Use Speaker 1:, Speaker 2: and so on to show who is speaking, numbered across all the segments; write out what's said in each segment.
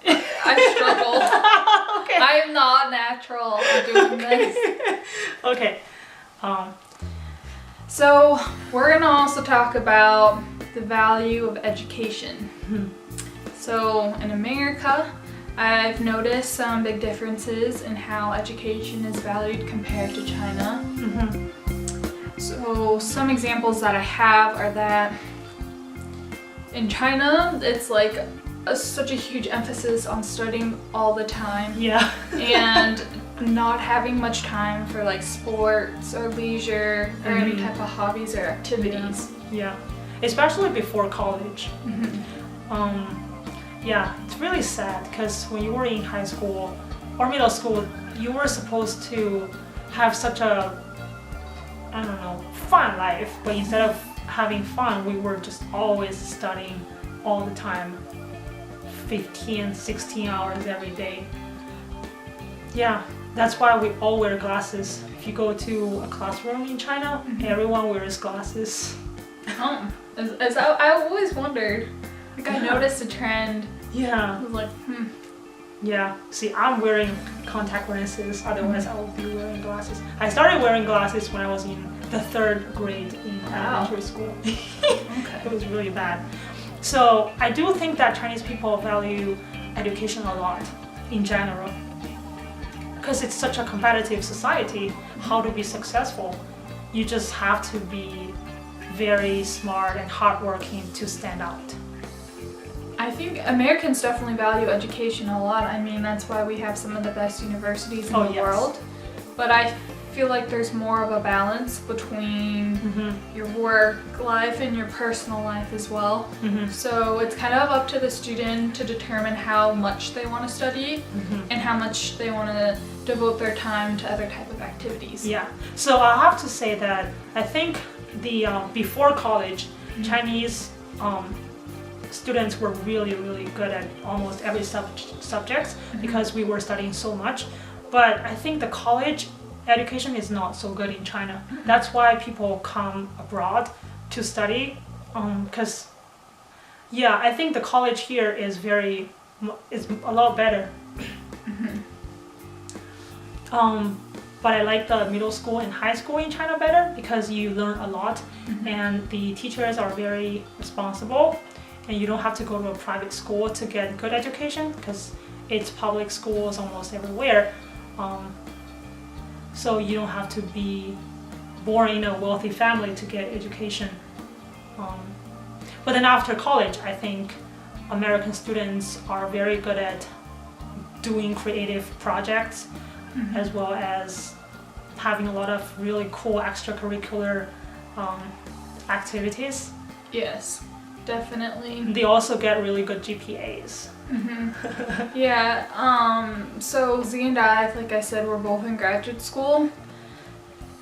Speaker 1: I struggle.
Speaker 2: Okay.
Speaker 1: I am not natural at doing this.
Speaker 2: Okay.
Speaker 1: So we're gonna also talk about the value of education. So in America, I've noticed some big differences in how education is valued compared to China. So some examples that I have are that in China, it's like such a huge emphasis on studying all the time.
Speaker 2: Yeah.
Speaker 1: And not having much time for like sports or leisure or any type of hobbies or activities.
Speaker 2: Yeah. Especially before college. Yeah, it's really sad because when you were in high school or middle school, you were supposed to have such a, I don't know, fun life. But instead of having fun, we were just always studying all the time, 15, 16 hours every day. Yeah, that's why we all wear glasses. If you go to a classroom in China, everyone wears glasses.
Speaker 1: Oh, I always wondered. Like I noticed a trend.
Speaker 2: Yeah.
Speaker 1: I was like,
Speaker 2: Yeah. See, I'm wearing contact lenses, otherwise I would be wearing glasses. I started wearing glasses when I was in the 3rd grade in elementary school.
Speaker 1: Okay.
Speaker 2: It was really bad. So I do think that Chinese people value education a lot in general. Because it's such a competitive society, how to be successful, you just have to be very smart and hardworking to stand out.
Speaker 1: I think Americans definitely value education a lot. I mean, that's why we have some of the best universities in the world. But I feel like there's more of a balance between your work life and your personal life as well. So it's kind of up to the student to determine how much they want to study and how much they want to devote their time to other type of activities.
Speaker 2: Yeah. So I have to say that I think the before college, Chinese students were really good at almost every subject because we were studying so much. But I think the college education is not so good in China. That's why people come abroad to study. Because I think the college here is a lot better. But I like the middle school and high school in China better because you learn a lot and the teachers are very responsible. And you don't have to go to a private school to get good education because it's public schools almost everywhere. So you don't have to be born in a wealthy family to get education. But then after college, I think American students are very good at doing creative projects as well as having a lot of really cool extracurricular activities.
Speaker 1: Yes. Definitely.
Speaker 2: They also get really good GPAs.
Speaker 1: So Z and I, like I said, we're both in graduate school.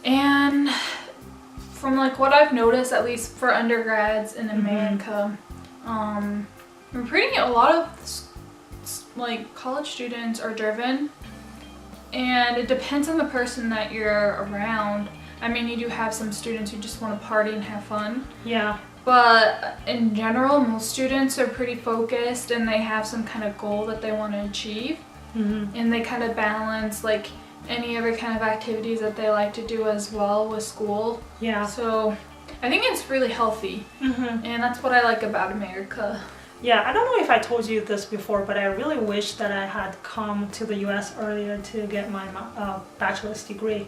Speaker 1: And from like what I've noticed, at least for undergrads in America, we're pretty, a lot of like college students are driven. And it depends on the person that you're around. I mean, you do have some students who just want to party and have fun.
Speaker 2: Yeah.
Speaker 1: But in general, most students are pretty focused and they have some kind of goal that they want to achieve. And they kind of balance like any other kind of activities that they like to do as well with school.
Speaker 2: Yeah.
Speaker 1: So I think it's really healthy. And that's what I like about America.
Speaker 2: Yeah, I don't know if I told you this before, but I really wish that I had come to the US earlier to get my bachelor's degree.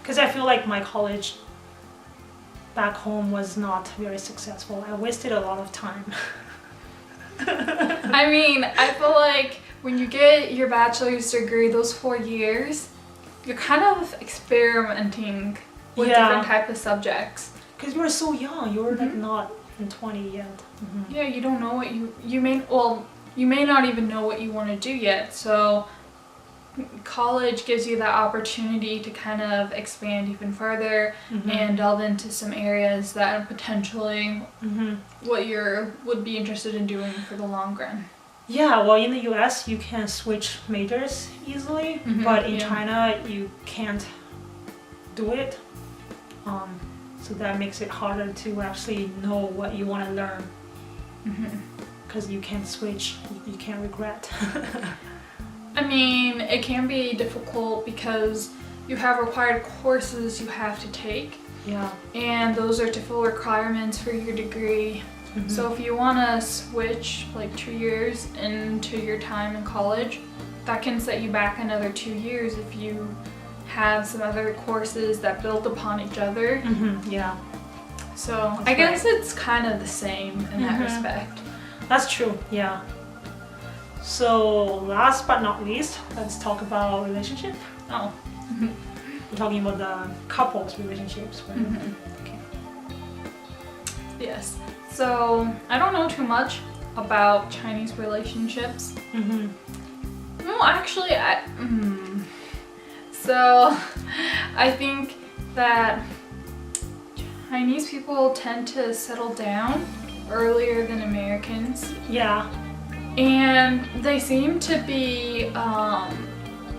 Speaker 2: Because I feel like my college back home was not very successful. I wasted a lot of time.
Speaker 1: I mean, I feel like when you get your bachelor's degree, those 4 years, you're kind of experimenting with different type of subjects.
Speaker 2: Because you were so young, you were like not in 20 yet.
Speaker 1: Yeah, you don't know what you may not even know what you want to do yet. So college gives you that opportunity to kind of expand even further and delve into some areas that potentially what you would be interested in doing for the long run.
Speaker 2: Yeah, well, in the US you can switch majors easily, but in China you can't do it. So that makes it harder to actually know what you want to learn. because you can't switch, you can't regret.
Speaker 1: I mean, it can be difficult because you have required courses you have to take.
Speaker 2: Yeah.
Speaker 1: And those are to fill requirements for your degree.
Speaker 2: Mm-hmm.
Speaker 1: So if you want to switch like 2 years into your time in college, that can set you back another 2 years if you have some other courses that build upon each other.
Speaker 2: Mm-hmm. Yeah.
Speaker 1: So
Speaker 2: That's
Speaker 1: I guess
Speaker 2: right.
Speaker 1: it's kind of the same in that respect.
Speaker 2: That's true, yeah. So last but not least, let's talk about relationship.
Speaker 1: Oh.
Speaker 2: We're talking about the couples relationships, right? Okay.
Speaker 1: Yes. So I don't know too much about Chinese relationships.
Speaker 2: Mm-hmm.
Speaker 1: No, actually, So I think that Chinese people tend to settle down earlier than Americans,
Speaker 2: Yeah.
Speaker 1: and they seem to be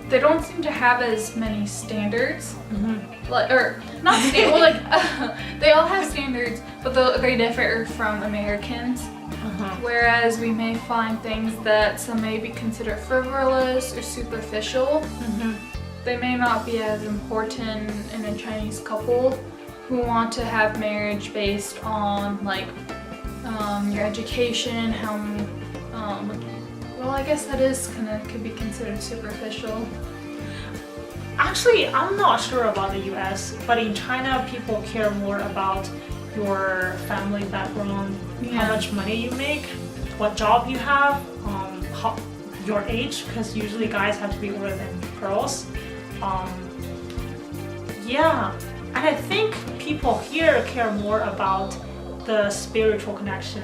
Speaker 1: they don't seem to have as many standards, like, or not stand well, like they all have standards, but they differ from Americans. Whereas we may find things that some may be considered frivolous or superficial, they may not be as important in a Chinese couple who want to have marriage based on like your education, how well, I guess that is could be considered superficial.
Speaker 2: Actually, I'm not sure about the US, but in China, people care more about your family background, how much money you make, what job you have, your age, because usually guys have to be older than girls. Yeah, and I think people here care more about the spiritual connection.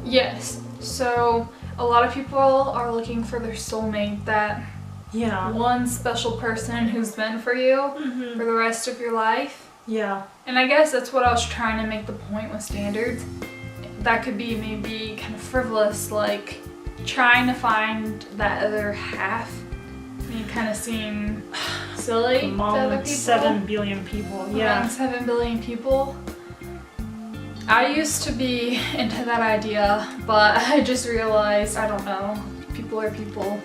Speaker 1: Yes, so a lot of people are looking for their soulmate, that one special person who's meant for you for the rest of your life.
Speaker 2: Yeah.
Speaker 1: And I guess that's what I was trying to make the point with standards. That could be maybe kind of frivolous, like trying to find that other half. You kind of seem silly to other people.
Speaker 2: 7 billion people. Yeah.
Speaker 1: Around 7 billion people. I used to be into that idea, but I just realized, I don't know, people are people.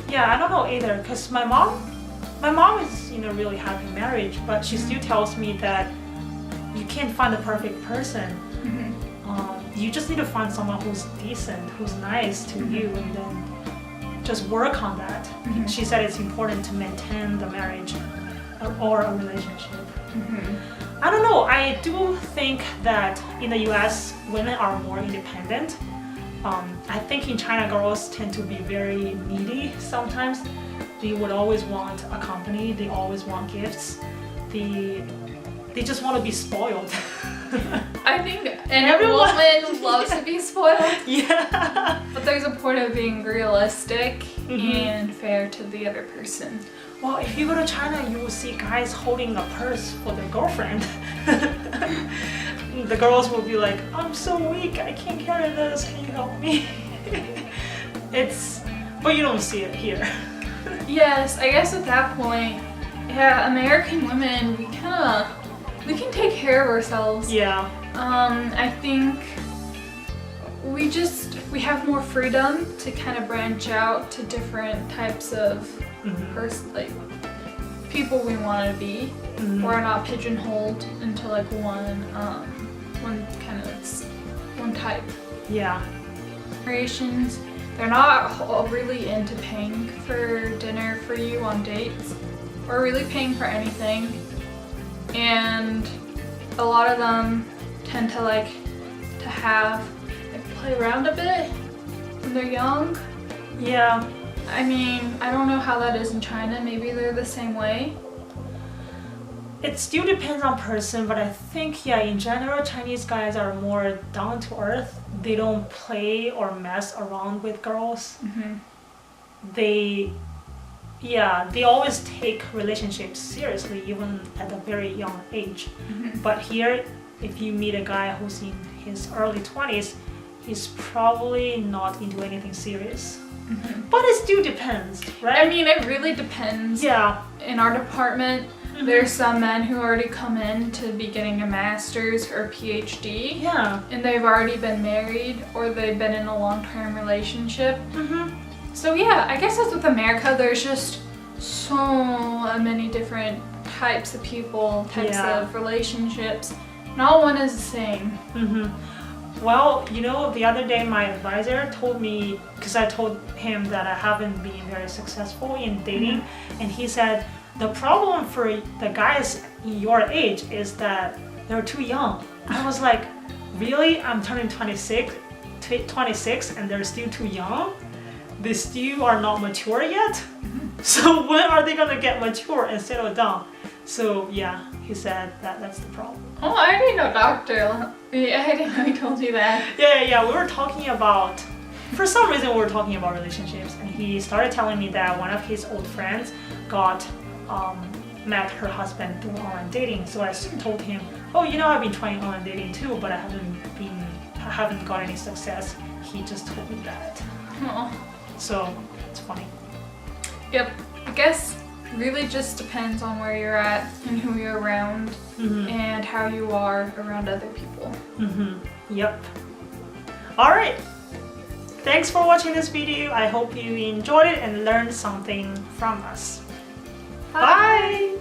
Speaker 2: Yeah, I don't know either, because my mom is in a really happy marriage, but she still tells me that you can't find the perfect person. You just need to find someone who's decent, who's nice to you, and then just work on that. She said it's important to maintain the marriage or a relationship. I don't know, I do think that in the US, women are more independent. I think in China, girls tend to be very needy sometimes. They would always want a company, they always want gifts. They just want to be spoiled.
Speaker 1: I think any woman loves to be spoiled.
Speaker 2: Yeah.
Speaker 1: But there's a point of being realistic and fair to the other person.
Speaker 2: Well, if you go to China, you will see guys holding a purse for their girlfriend. The girls will be like, I'm so weak, I can't carry this, can you help me? But you don't see it here.
Speaker 1: Yes, I guess at that point, yeah, American women, we can take care of ourselves.
Speaker 2: Yeah.
Speaker 1: I think we have more freedom to kind of branch out to different types of like people we want to be. We're not pigeonholed into like one type.
Speaker 2: Yeah.
Speaker 1: Generations, they're not really into paying for dinner for you on dates or really paying for anything, and a lot of them tend to like play around a bit when they're young.
Speaker 2: Yeah.
Speaker 1: I mean, I don't know how that is in China. Maybe they're the same way.
Speaker 2: It still depends on person, but I think, yeah, in general, Chinese guys are more down to earth. They don't play or mess around with girls. They always take relationships seriously, even at a very young age. But here, if you meet a guy who's in his early 20s, he's probably not into anything serious. But it still depends, right?
Speaker 1: I mean, it really depends.
Speaker 2: Yeah.
Speaker 1: In our department, There's some men who already come in to be getting a master's or PhD.
Speaker 2: Yeah.
Speaker 1: And they've already been married or they've been in a long-term relationship. So yeah, I guess that's with America. There's just so many different types of people, types of relationships. Not one is the same.
Speaker 2: Well, you know, the other day my advisor told me, because I told him that I haven't been very successful in dating, and he said, the problem for the guys your age is that they're too young. I was like, really? I'm turning 26 and they're still too young? They still are not mature yet? So when are they gonna get mature and settle down? So yeah, he said that that's the problem.
Speaker 1: Oh, I didn't know, doctor. Yeah, I didn't know he told you that.
Speaker 2: Yeah, we were talking about, for some reason we were talking about relationships, and he started telling me that one of his old friends met her husband through online dating. So I told him, oh, you know, I've been trying online dating too, but I haven't got any success. He just told me that. So it's funny.
Speaker 1: Yep, I guess really just depends on where you're at and who you're around and how you are around other people.
Speaker 2: Yep. All right. Thanks for watching this video. I hope you enjoyed it and learned something from us. Bye.